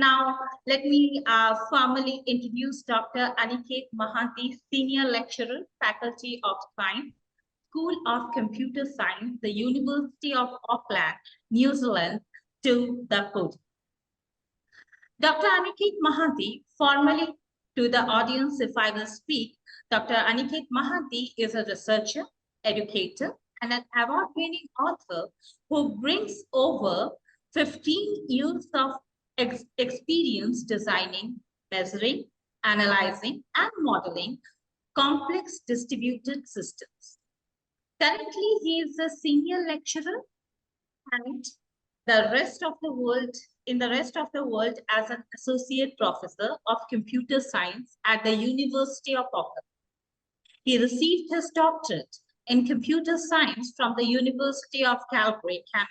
Now, let me formally introduce Dr. Aniket Mahanti, Senior Lecturer, Faculty of Science, School of Computer Science, the University of Auckland, New Zealand, to the podium. Dr. Aniket Mahanti, formally to the audience, if I will speak, Dr. Aniket Mahanti is a researcher, educator, and an award-winning author who brings over 15 years of experience designing, measuring, analyzing, and modeling complex distributed systems. Currently, he is a senior lecturer and the rest of the world as an associate professor of computer science at the University of Auckland. He received his doctorate in computer science from the University of Calgary, Canada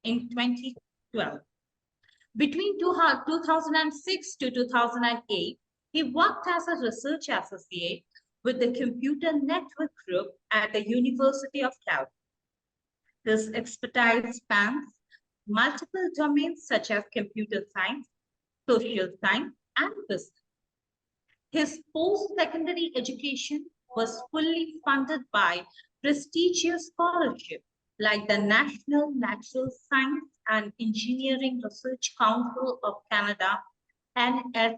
in 2012. Between 2006 to 2008, he worked as a research associate with the Computer Network Group at the University of Calgary. His expertise spans multiple domains such as computer science, social science, and business. His post-secondary education was fully funded by prestigious scholarships like the National Natural Science and Engineering Research Council of Canada, NSERC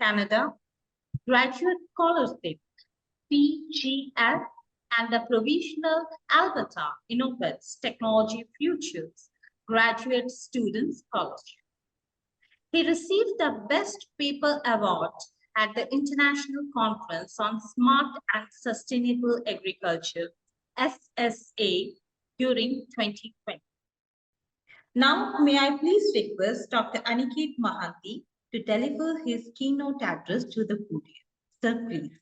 Canada, Graduate Scholarship, PGS, and the Provisional Alberta Innovates Technology Futures Graduate Student Scholarship. He received the Best Paper Award at the International Conference on Smart and Sustainable Agriculture, SSA, during 2020. Now, may I please request Dr. Aniket Mahanti to deliver his keynote address to the podium. Sir, please.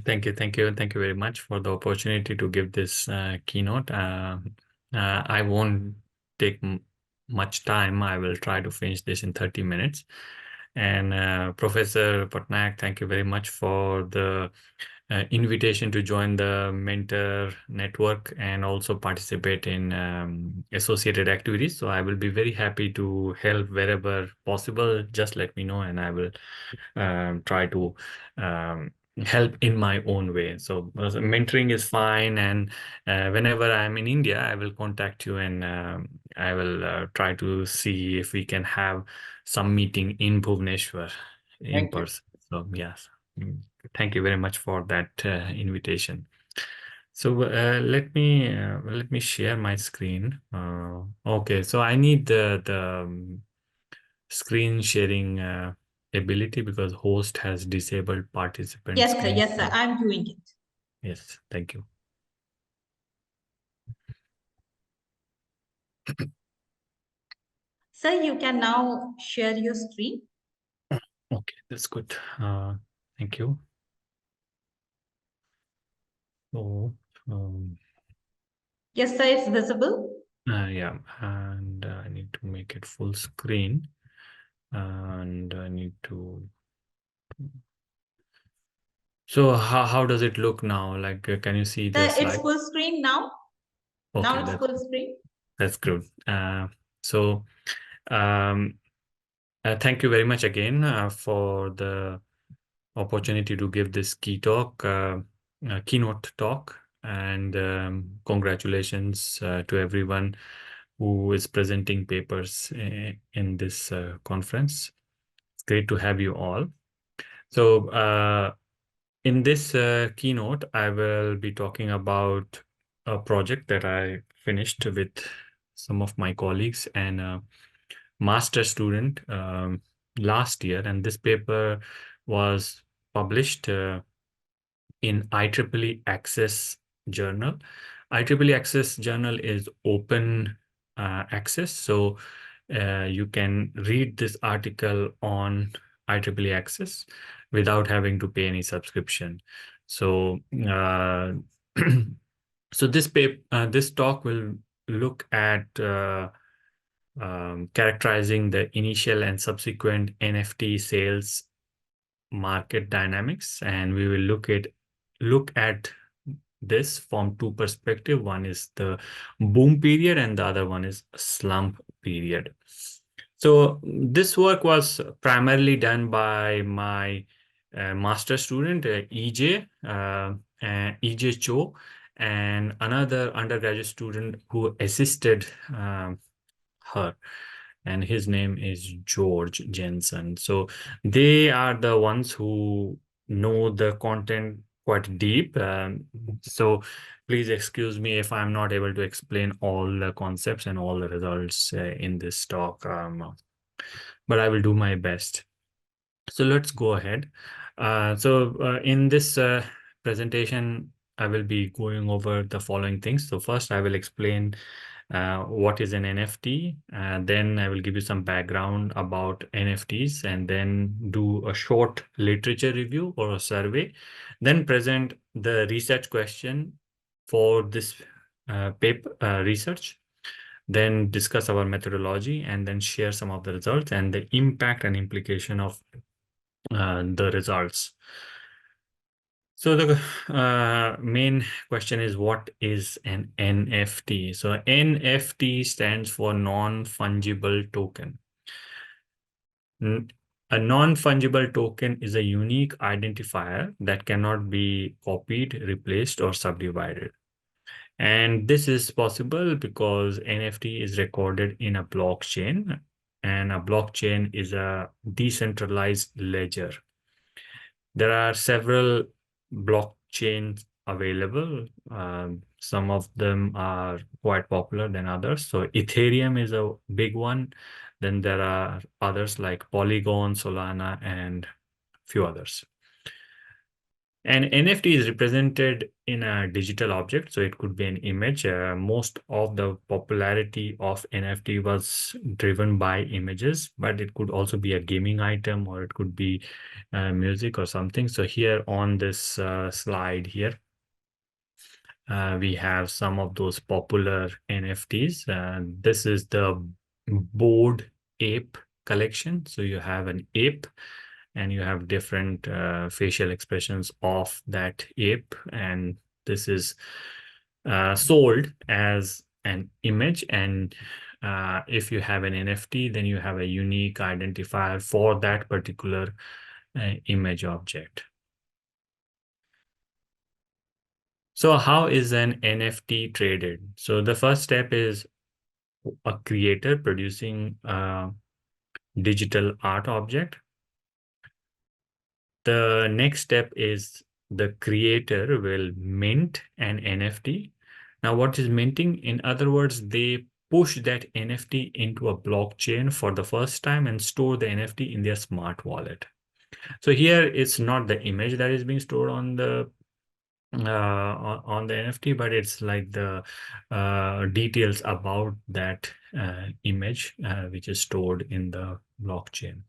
Thank you very much for the opportunity to give this keynote. I won't take much time. I will try to finish this in 30 minutes. And Professor Patnaik, thank you very much for the invitation to join the mentor network and also participate in associated activities. So I will be very happy to help wherever possible. Just let me know and I will try to help in my own way. So mentoring is fine, and whenever I'm in India, I will contact you and I will try to see if we can have some meeting in Bhubaneswar in person. So yes, thank you very much for that invitation. So let me share my screen. Okay, so I need the screen sharing ability because host has disabled participants. Yes, sir, I'm doing it. Yes, thank you. Sir, you can now share your screen. Okay, that's good. Thank you. So, yes, sir, it's visible. Yeah, and I need to make it full screen. And I need to. So how does it look now? Like, can you see the slide? It's full screen now. Okay, now it's full screen. That's good. Thank you very much again for the opportunity to give this keynote talk, and congratulations to everyone who is presenting papers in this conference. It's great to have you all. So in this keynote, I will be talking about a project that I finished with some of my colleagues and a master student last year. And this paper was published in IEEE Access Journal. IEEE Access Journal is open access. So you can read this article on IEEE Access without having to pay any subscription. So so this talk will look at characterizing the initial and subsequent NFT sales market dynamics, and we will look at this from two perspectives. One is the boom period and the other one is slump period. So this work was primarily done by my master student, EJ Cho, and another undergraduate student who assisted her, and his name is George Jensen. So they are the ones who know the content quite deep. So please excuse me if I'm not able to explain all the concepts and all the results in this talk, but I will do my best. So let's go ahead. In this presentation, I will be going over the following things. So first, I will explain what is an NFT. Then I will give you some background about NFTs and then do a short literature review or a survey. Then present the research question for this paper research. Then discuss our methodology and then share some of the results and the impact and implication of the results. So the main question is, what is an NFT? So NFT stands for non-fungible token. A non-fungible token is a unique identifier that cannot be copied, replaced, or subdivided. And this is possible because NFT is recorded in a blockchain, and a blockchain is a decentralized ledger. There are several blockchains available. Some of them are quite popular than others. So Ethereum is a big one. Then there are others like Polygon, Solana, and few others. An NFT is represented in a digital object, so it could be an image. Most of the popularity of NFT was driven by images, but it could also be a gaming item, or it could be music or something. So here on this slide here, we have some of those popular NFTs. This is the Bored Ape collection. So you have an ape, and you have different facial expressions of that ape, and this is sold as an image. And if you have an NFT, then you have a unique identifier for that particular image object. So how is an NFT traded? So the first step is a creator producing a digital art object. The next step is the creator will mint an NFT. Now, what is minting? In other words, they push that NFT into a blockchain for the first time and store the NFT in their smart wallet. So here it's not the image that is being stored on the NFT, but it's like the details about that image which is stored in the blockchain.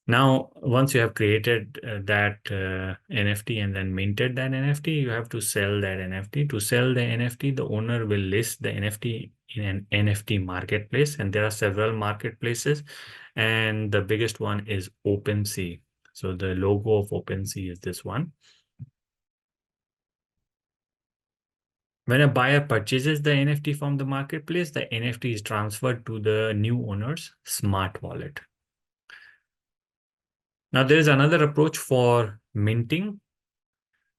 Now, once you have created that NFT and then minted that NFT, you have to sell that NFT. To sell the NFT, the owner will list the NFT in an NFT marketplace, and there are several marketplaces, and the biggest one is OpenSea. So the logo of OpenSea is this one. When a buyer purchases the NFT from the marketplace, the NFT is transferred to the new owner's smart wallet. Now, there is another approach for minting.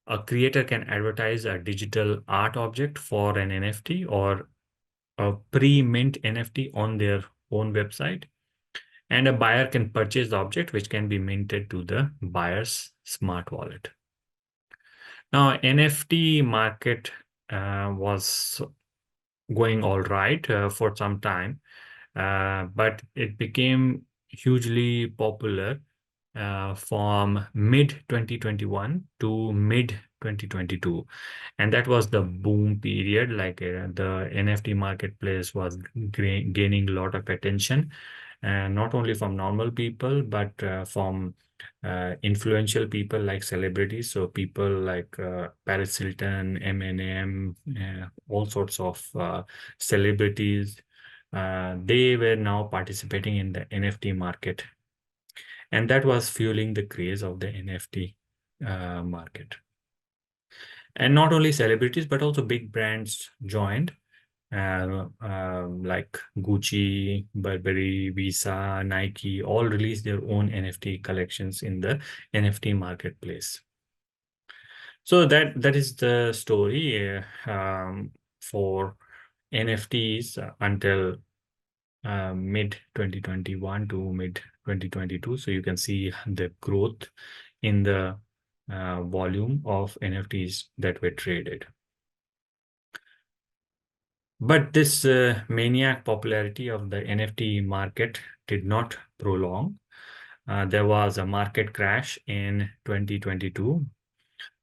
A creator can advertise a digital art object for an NFT or a pre-mint NFT on their own website. And a buyer can purchase the object, which can be minted to the buyer's smart wallet. Now, NFT market was going all right for some time, but it became hugely popular from mid 2021 to mid 2022, and that was the boom period. Like the NFT marketplace was gaining a lot of attention, and not only from normal people, but from influential people like celebrities. So people like Paris Hilton, Eminem, all sorts of celebrities, they were now participating in the NFT market. And that was fueling the craze of the NFT market. And not only celebrities, but also big brands joined. like Gucci, Burberry, Visa, Nike, all release their own NFT collections in the NFT marketplace. So that is the story for NFTs until mid 2021 to mid 2022. So you can see the growth in the volume of NFTs that were traded. But this maniac popularity of the NFT market did not prolong. There was a market crash in 2022.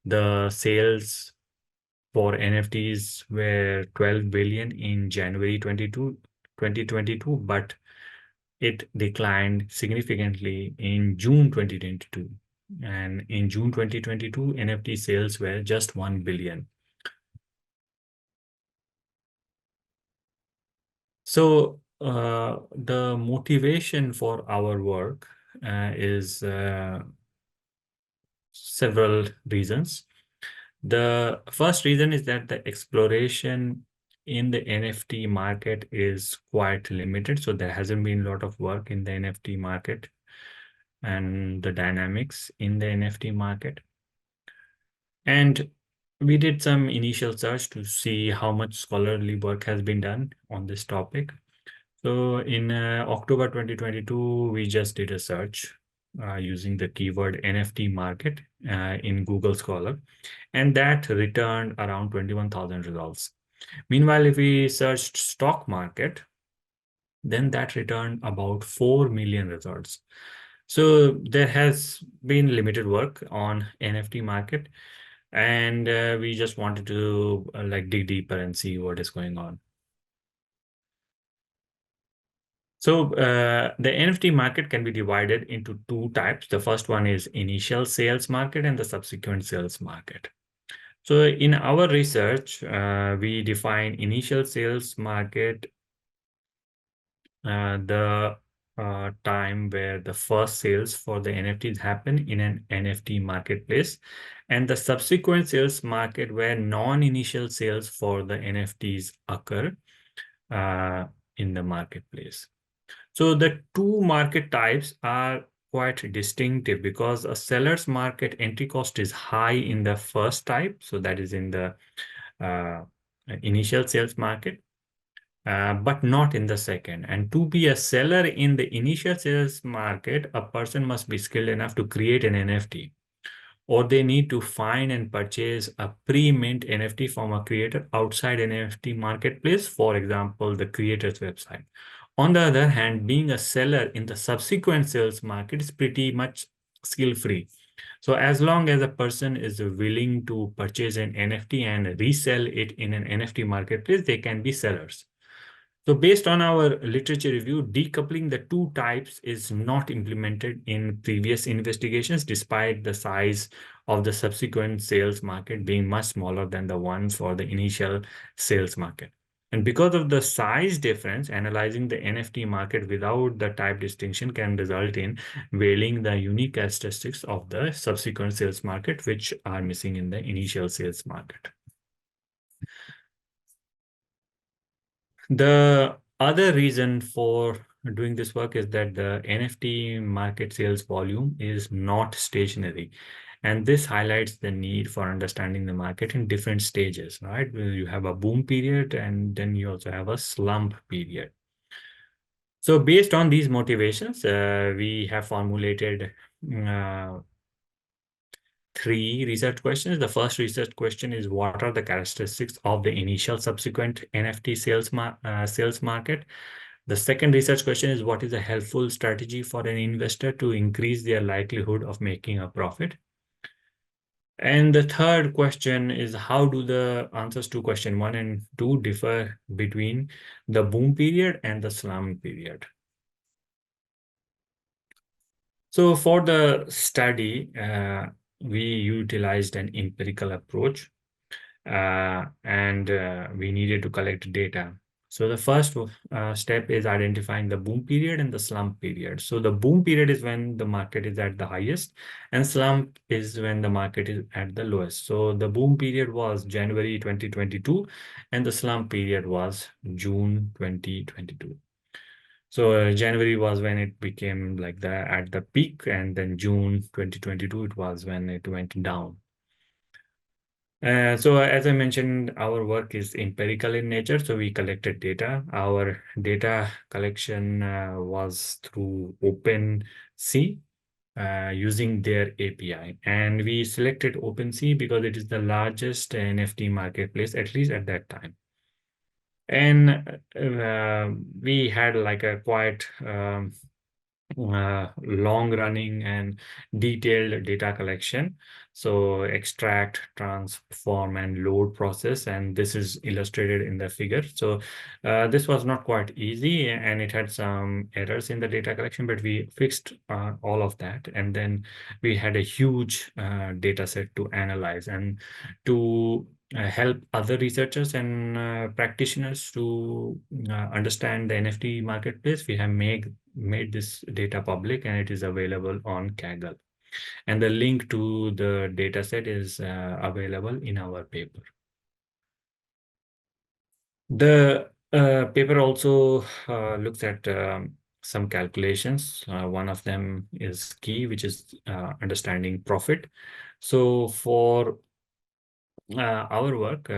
The sales for NFTs were 12 billion in January 2022, but it declined significantly in June 2022. And in June 2022, NFT sales were just 1 billion. So the motivation for our work is several reasons. The first reason is that the exploration in the NFT market is quite limited. So there hasn't been a lot of work in the NFT market and the dynamics in the NFT market. And we did some initial search to see how much scholarly work has been done on this topic. So in October 2022, we just did a search using the keyword NFT market in Google Scholar, and that returned around 21,000 results. Meanwhile, if we searched stock market, then that returned about 4 million results. So there has been limited work on NFT market, and we just wanted to like dig deeper and see what is going on. So the NFT market can be divided into two types. The first one is initial sales market and the subsequent sales market. So in our research, we define initial sales market the time where the first sales for the NFTs happen in an NFT marketplace, and the subsequent sales market where non-initial sales for the NFTs occur in the marketplace. So the two market types are quite distinctive because a seller's market entry cost is high in the first type. So that is in the initial sales market, but not in the second. And to be a seller in the initial sales market, a person must be skilled enough to create an NFT, or they need to find and purchase a pre-mint NFT from a creator outside an NFT marketplace, for example, the creator's website. On the other hand, being a seller in the subsequent sales market is pretty much skill-free. So as long as a person is willing to purchase an NFT and resell it in an NFT marketplace, they can be sellers. So based on our literature review, decoupling the two types is not implemented in previous investigations, despite the size of the subsequent sales market being much smaller than the one for the initial sales market. And because of the size difference, analyzing the NFT market without the type distinction can result in veiling the unique characteristics of the subsequent sales market, which are missing in the initial sales market. The other reason for doing this work is that the NFT market sales volume is not stationary. And this highlights the need for understanding the market in different stages, right? You have a boom period and then you also have a slump period. So based on these motivations, we have formulated three research questions. The first research question is, what are the characteristics of the initial subsequent NFT sales market? The second research question is, what is a helpful strategy for an investor to increase their likelihood of making a profit? And the third question is, how do the answers to question 1 and 2 differ between the boom period and the slump period? So for the study, we utilized an empirical approach, and we needed to collect data. So the first step is identifying the boom period and the slump period. So the boom period is when the market is at the highest, and slump is when the market is at the lowest. So the boom period was January 2022, and the slump period was June 2022. So January was when it became like at the peak, and then June 2022 it was when it went down. So as I mentioned, our work is empirical in nature. So we collected data. Our data collection was through OpenSea using their API. And we selected OpenSea because it is the largest NFT marketplace, at least at that time. And we had like a quite long running and detailed data collection. So extract, transform, and load process. And this is illustrated in the figure. So this was not quite easy, and it had some errors in the data collection, but we fixed all of that. And then we had a huge data set to analyze and to help other researchers and practitioners to understand the NFT marketplace. We have made this data public, and it is available on Kaggle. And the link to the data set is available in our paper. The paper also looks at some calculations. One of them is key, which is understanding profit. So for our work,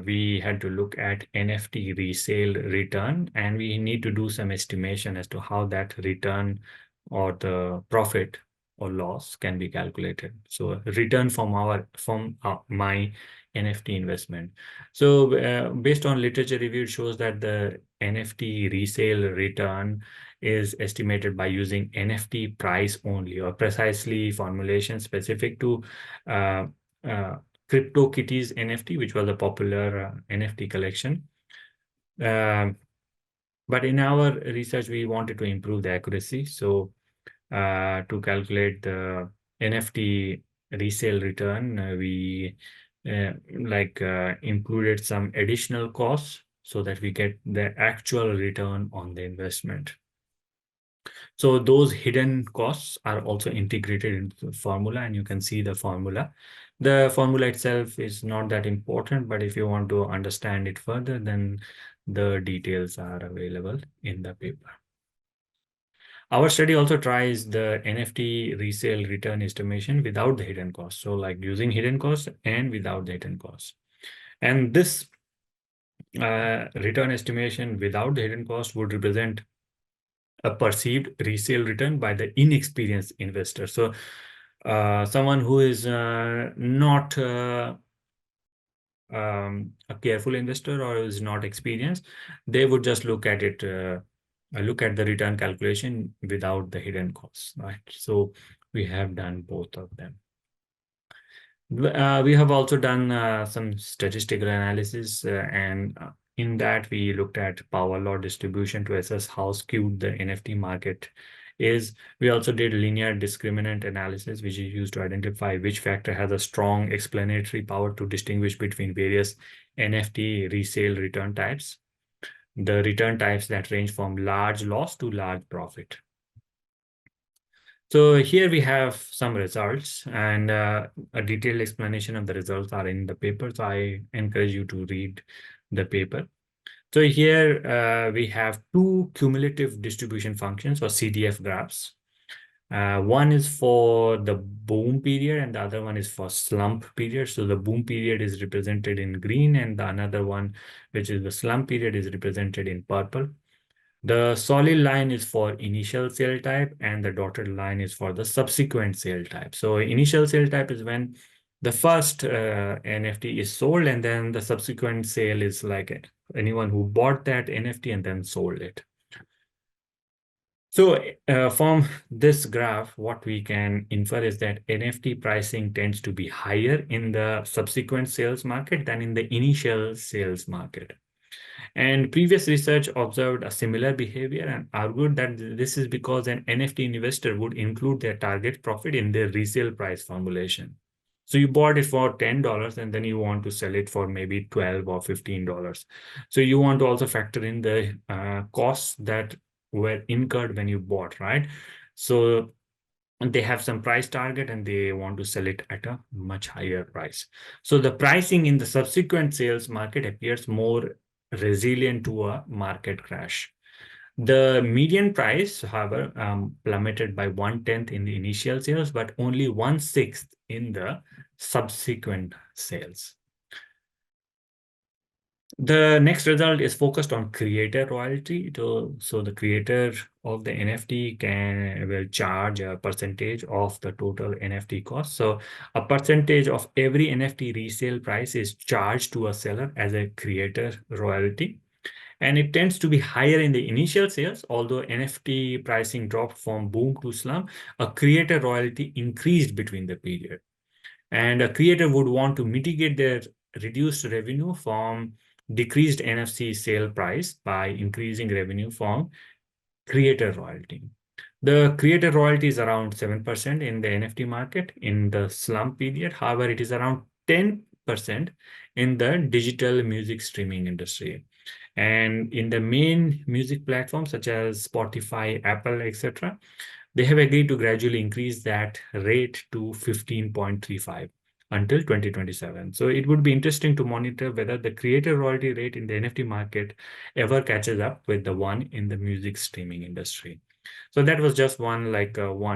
we had to look at NFT resale return, and we need to do some estimation as to how that return or the profit or loss can be calculated. So return from my NFT investment. So based on literature review, it shows that the NFT resale return is estimated by using NFT price only, or precisely formulation specific to CryptoKitties NFT, which was a popular NFT collection. But in our research, we wanted to improve the accuracy. So to calculate the NFT resale return, we included some additional costs so that we get the actual return on the investment. So those hidden costs are also integrated into the formula, and you can see the formula. The formula itself is not that important, but if you want to understand it further, then the details are available in the paper. Our study also tries the NFT resale return estimation without the hidden costs. So like using hidden costs and without the hidden costs. And this return estimation without the hidden cost would represent a perceived resale return by the inexperienced investor. So someone who is not a careful investor or is not experienced, they would just look at it, look at the return calculation without the hidden costs, right? So we have done both of them. We have also done some statistical analysis, and in that we looked at power law distribution to assess how skewed the NFT market is. We also did linear discriminant analysis, which is used to identify which factor has a strong explanatory power to distinguish between various NFT resale return types. The return types that range from large loss to large profit. So here we have some results, and a detailed explanation of the results are in the paper. So I encourage you to read the paper. So here we have two cumulative distribution functions, or CDF graphs. One is for the boom period and the other one is for slump period. So the boom period is represented in green, and the another one, which is the slump period, is represented in purple. The solid line is for initial sale type, and the dotted line is for the subsequent sale type. So initial sale type is when the first NFT is sold, and then the subsequent sale is like anyone who bought that NFT and then sold it. So from this graph, what we can infer is that NFT pricing tends to be higher in the subsequent sales market than in the initial sales market. And previous research observed a similar behavior and argued that this is because an NFT investor would include their target profit in their resale price formulation. So you bought it for $10 and then you want to sell it for maybe $12 or $15. So you want to also factor in the costs that were incurred when you bought, right? So they have some price target and they want to sell it at a much higher price. So the pricing in the subsequent sales market appears more resilient to a market crash. The median price, however, plummeted by 1/10 in the initial sales, but only 1/6 in the subsequent sales. The next result is focused on creator royalty. So the creator of the NFT will charge a percentage of the total NFT cost. So a percentage of every NFT resale price is charged to a seller as a creator royalty. And it tends to be higher in the initial sales, although NFT pricing dropped from boom to slump, a creator royalty increased between the period. And a creator would want to mitigate their reduced revenue from decreased NFC sale price by increasing revenue from creator royalty. The creator royalty is around 7% in the NFT market in the slump period. However, it is around 10% in the digital music streaming industry. And in the main music platforms such as Spotify, Apple, etc., they have agreed to gradually increase that rate to 15.35 until 2027. So it would be interesting to monitor whether the creator royalty rate in the NFT market ever catches up with the one in the music streaming industry. So that was just one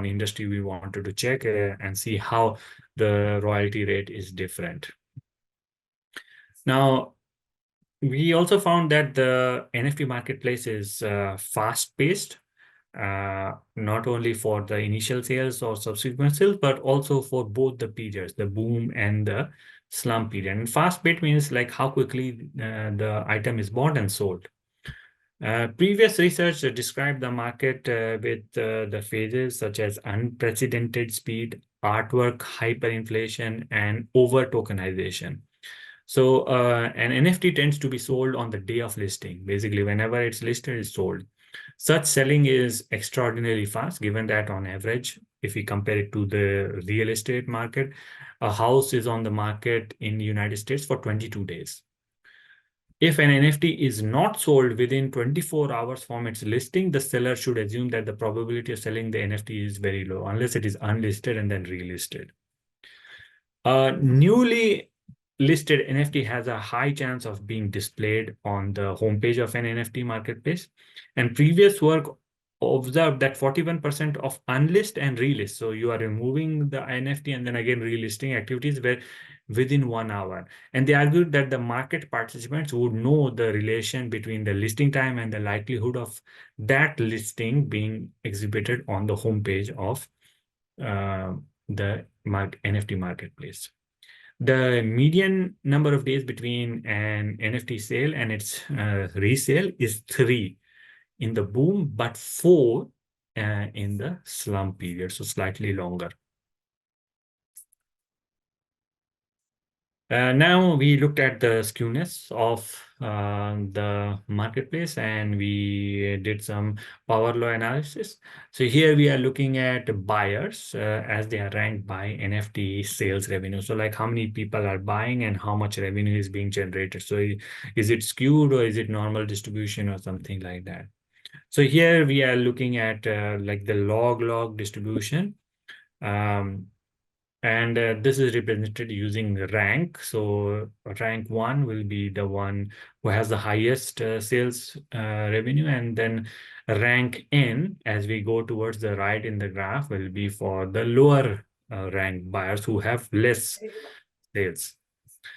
industry we wanted to check and see how the royalty rate is different. Now, we also found that the NFT marketplace is fast-paced, not only for the initial sales or subsequent sales, but also for both the periods, the boom and the slump period. And fast-paced means like how quickly the item is bought and sold. Previous research described the market with the phases such as unprecedented speed, artwork hyperinflation, and over-tokenization. So an NFT tends to be sold on the day of listing. Basically, whenever it's listed, it's sold. Such selling is extraordinarily fast, given that on average, if we compare it to the real estate market, a house is on the market in the United States for 22 days. If an NFT is not sold within 24 hours from its listing, the seller should assume that the probability of selling the NFT is very low, unless it is unlisted and then relisted. Newly listed NFT has a high chance of being displayed on the homepage of an NFT marketplace. And previous work observed that 41% of unlist and relist, so you are removing the NFT and then again relisting activities, were within 1 hour. And they argued that the market participants would know the relation between the listing time and the likelihood of that listing being exhibited on the homepage of the NFT marketplace. The median number of days between an NFT sale and its resale is 3 in the boom, but 4 in the slump period, so slightly longer. Now we looked at the skewness of the marketplace and we did some power law analysis. So here we are looking at buyers as they are ranked by NFT sales revenue. So like how many people are buying and how much revenue is being generated. So is it skewed or is it normal distribution or something like that? So here we are looking at like the log distribution. And this is represented using rank. So rank 1 will be the one who has the highest sales revenue. And then rank N, as we go towards the right in the graph, will be for the lower rank buyers who have less sales.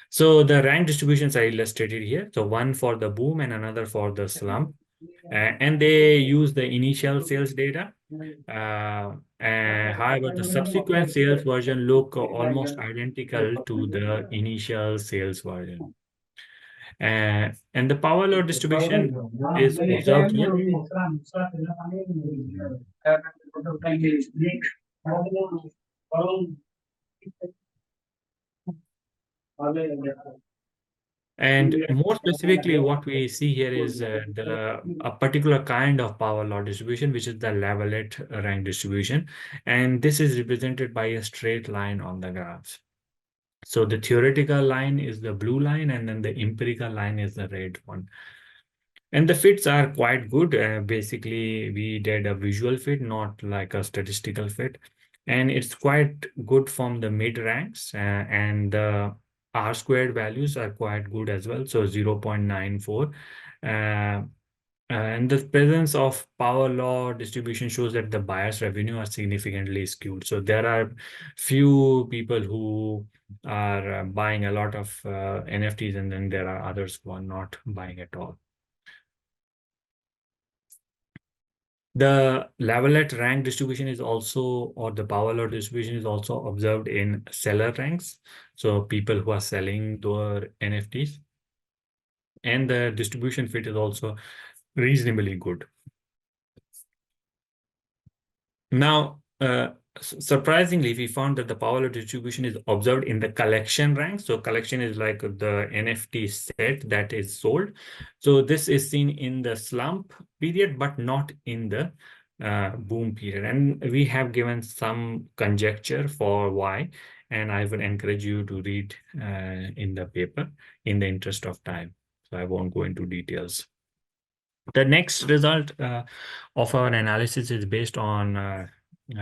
So the rank distributions are illustrated here. So one for the boom and another for the slump. And they use the initial sales data. However, the subsequent sales version look almost identical to the initial sales version. And the power law distribution is observed here. And more specifically, what we see here is a particular kind of power law distribution, which is the levelet rank distribution. And this is represented by a straight line on the graph. So the theoretical line is the blue line, and then the empirical line is the red one. And the fits are quite good. Basically, we did a visual fit, not like a statistical fit. And it's quite good from the mid ranks, and the R squared values are quite good as well. So 0.94. And the presence of power law distribution shows that the buyer's revenue are significantly skewed. So there are few people who are buying a lot of NFTs, and then there are others who are not buying at all. The levelet rank distribution is also, or the power law distribution is also observed in seller ranks. So people who are selling their NFTs, and the distribution fit is also reasonably good. Now, surprisingly, we found that the power law distribution is observed in the collection rank. So collection is like the NFT set that is sold. So this is seen in the slump period, but not in the boom period. And we have given some conjecture for why. And I would encourage you to read in the paper in the interest of time. So I won't go into details. The next result of our analysis is based on a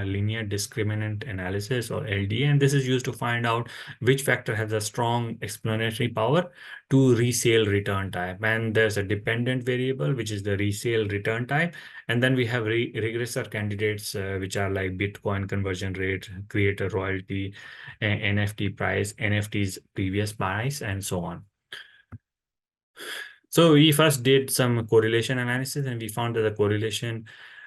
linear discriminant analysis, or LDA, and this is used to find out which factor has a strong explanatory power to resale return type. And there's a dependent variable, which is the resale return type. And then we have regressor candidates, which are like Bitcoin conversion rate, creator royalty, NFT price, NFT's previous price, and so on. So we first did some correlation analysis, and we found that the correlation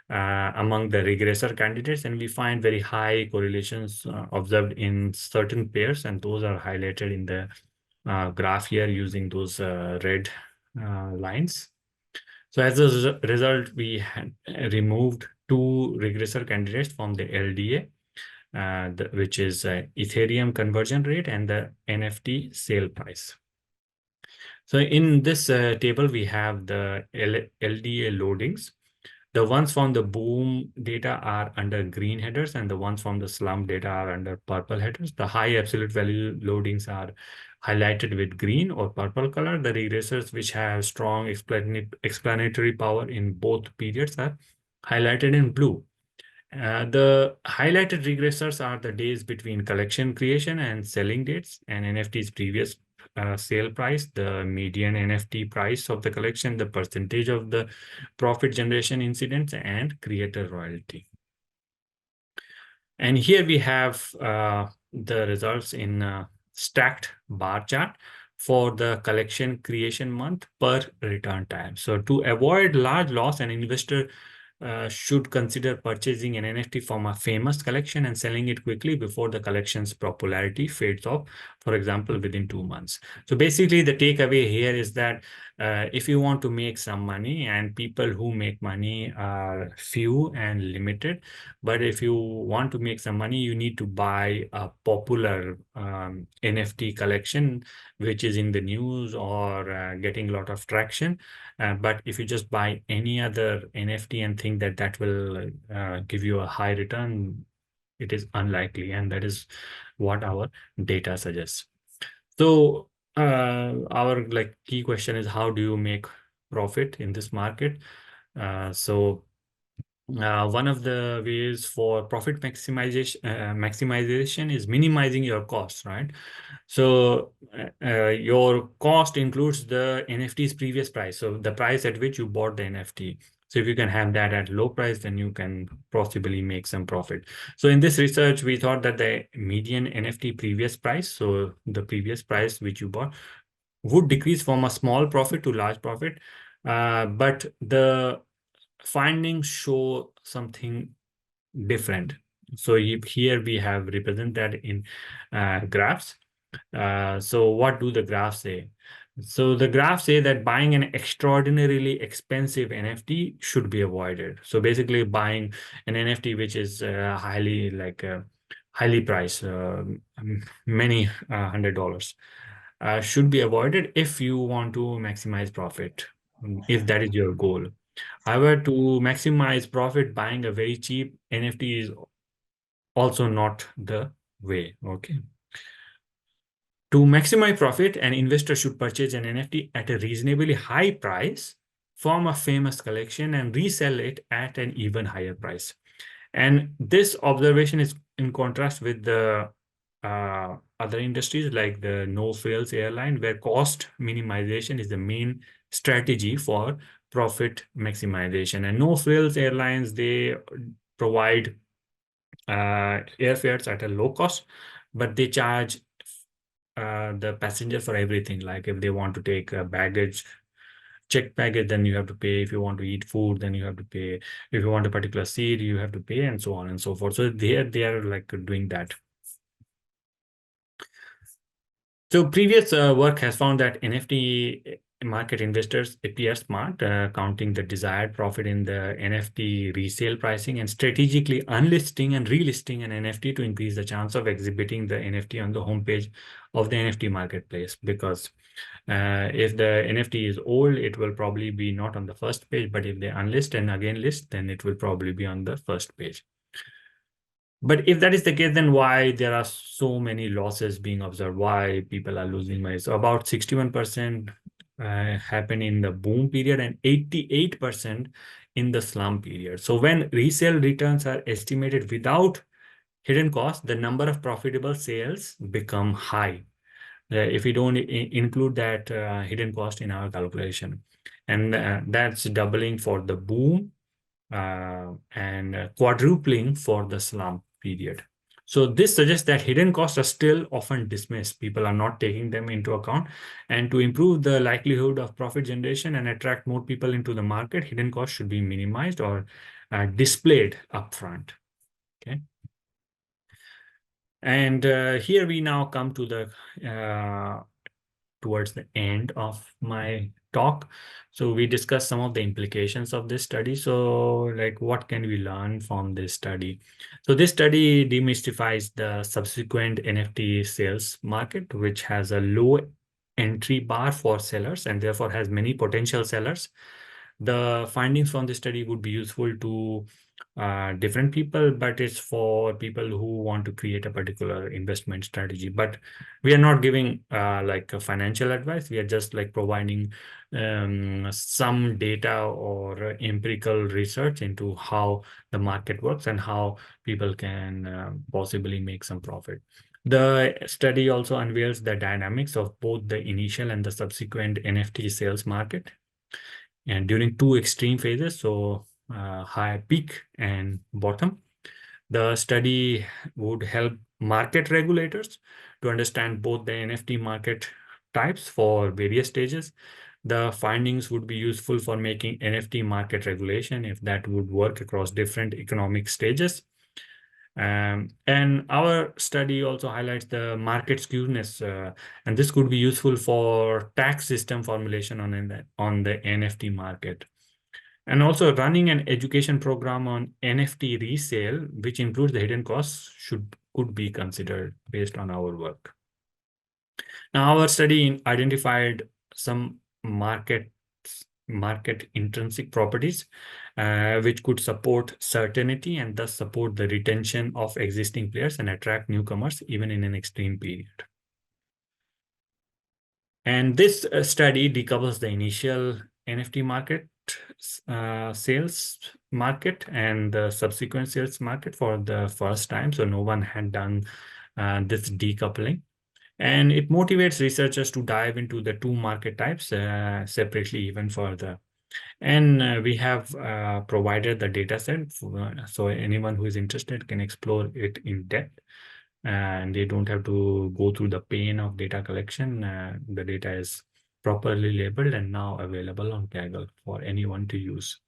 among the regressor candidates, and we find very high correlations observed in certain pairs, and those are highlighted in the graph here using those red lines. So as a result, we had removed two regressor candidates from the LDA, which is Ethereum conversion rate and the NFT sale price. So in this table, we have the LDA loadings. The ones from the boom data are under green headers, and the ones from the slump data are under purple headers. The high absolute value loadings are highlighted with green or purple color. The regressors which have strong explanatory power in both periods are highlighted in blue. The highlighted regressors are the days between collection creation and selling dates, and NFT's previous sale price, the median NFT price of the collection, the percentage of the profit generation incidents, and creator royalty. And here we have the results in stacked bar chart for the collection creation month per return time. So to avoid large loss, an investor should consider purchasing an NFT from a famous collection and selling it quickly before the collection's popularity fades off, for example, within 2 months. So basically, the takeaway here is that if you want to make some money, and people who make money are few and limited, but if you want to make some money, you need to buy a popular NFT collection, which is in the news or getting a lot of traction. But if you just buy any other NFT and think that that will give you a high return, it is unlikely. And that is what our data suggests. So our key question is, how do you make profit in this market? One of the ways for profit maximization is minimizing your costs, right? So your cost includes the NFT's previous price, so the price at which you bought the NFT. So if you can have that at low price, then you can possibly make some profit. So in this research, we thought that the median NFT previous price, so the previous price which you bought, would decrease from a small profit to large profit. But the findings show something different. So here we have represented that in graphs. So what do the graphs say? So the graphs say that buying an extraordinarily expensive NFT should be avoided. So basically, buying an NFT which is highly priced, many $100, should be avoided if you want to maximize profit, if that is your goal. However, to maximize profit, buying a very cheap NFT is also not the way. Okay. To maximize profit, an investor should purchase an NFT at a reasonably high price from a famous collection and resell it at an even higher price. And this observation is in contrast with the other industries like the no-frills airline, where cost minimization is the main strategy for profit maximization. And no-frills airlines, they provide airfares at a low cost, but they charge the passenger for everything. Like if they want to take a baggage, check baggage, then you have to pay. If you want to eat food, then you have to pay. If you want a particular seat, you have to pay, and so on and so forth. So they are like doing that. So previous work has found that NFT market investors appear smart, counting the desired profit in the NFT resale pricing and strategically unlisting and relisting an NFT to increase the chance of exhibiting the NFT on the homepage of the NFT marketplace. Because if the NFT is old, it will probably be not on the first page, but if they unlist and again list, then it will probably be on the first page. But if that is the case, then why there are so many losses being observed? Why people are losing money? So about 61% happen in the boom period and 88% in the slump period. So when resale returns are estimated without hidden costs, the number of profitable sales become high. If we don't include that hidden cost in our calculation. And that's doubling for the boom and quadrupling for the slump period. So this suggests that hidden costs are still often dismissed. People are not taking them into account. And to improve the likelihood of profit generation and attract more people into the market, hidden costs should be minimized or displayed upfront. Okay. And here we now come to the towards the end of my talk. So we discussed some of the implications of this study. So like what can we learn from this study? So this study demystifies the subsequent NFT sales market, which has a low entry bar for sellers and therefore has many potential sellers. The findings from the study would be useful to different people, but it's for people who want to create a particular investment strategy. But we are not giving like a financial advice. We are just like providing some data or empirical research into how the market works and how people can possibly make some profit. The study also unveils the dynamics of both the initial and the subsequent NFT sales market, and during two extreme phases, so high peak and bottom. The study would help market regulators to understand both the NFT market types for various stages. The findings would be useful for making NFT market regulation if that would work across different economic stages. And our study also highlights the market skewness, and this could be useful for tax system formulation on the NFT market. And also running an education program on NFT resale, which includes the hidden costs, could be considered based on our work. Now, our study identified some market intrinsic properties which could support certainty and thus support the retention of existing players and attract newcomers even in an extreme period. And this study decouples the initial NFT market sales market and the subsequent sales market for the first time. So no one had done this decoupling. And it motivates researchers to dive into the two market types separately even further. And we have provided the data set, so anyone who is interested can explore it in depth. And they don't have to go through the pain of data collection. The data is properly labeled and now available on Kaggle for anyone to use.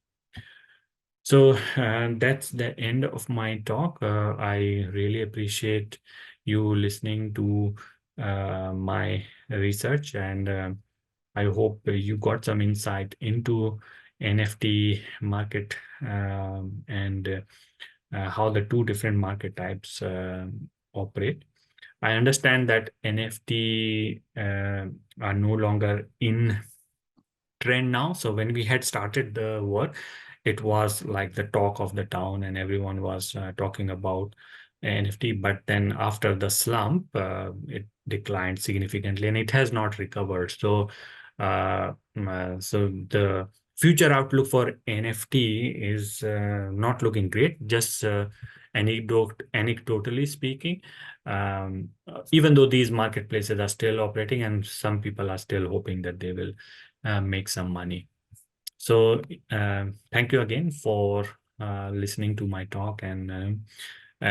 So that's the end of my talk. I really appreciate you listening to my research, and I hope you got some insight into NFT market and how the two different market types operate. I understand that NFT are no longer in trend now. So when we had started the work, it was like the talk of the town and everyone was talking about NFT, but then after the slump, it declined significantly and it has not recovered. So, so the future outlook for NFT is not looking great. Just anecdotally speaking, even though these marketplaces are still operating and some people are still hoping that they will make some money. So thank you again for listening to my talk, and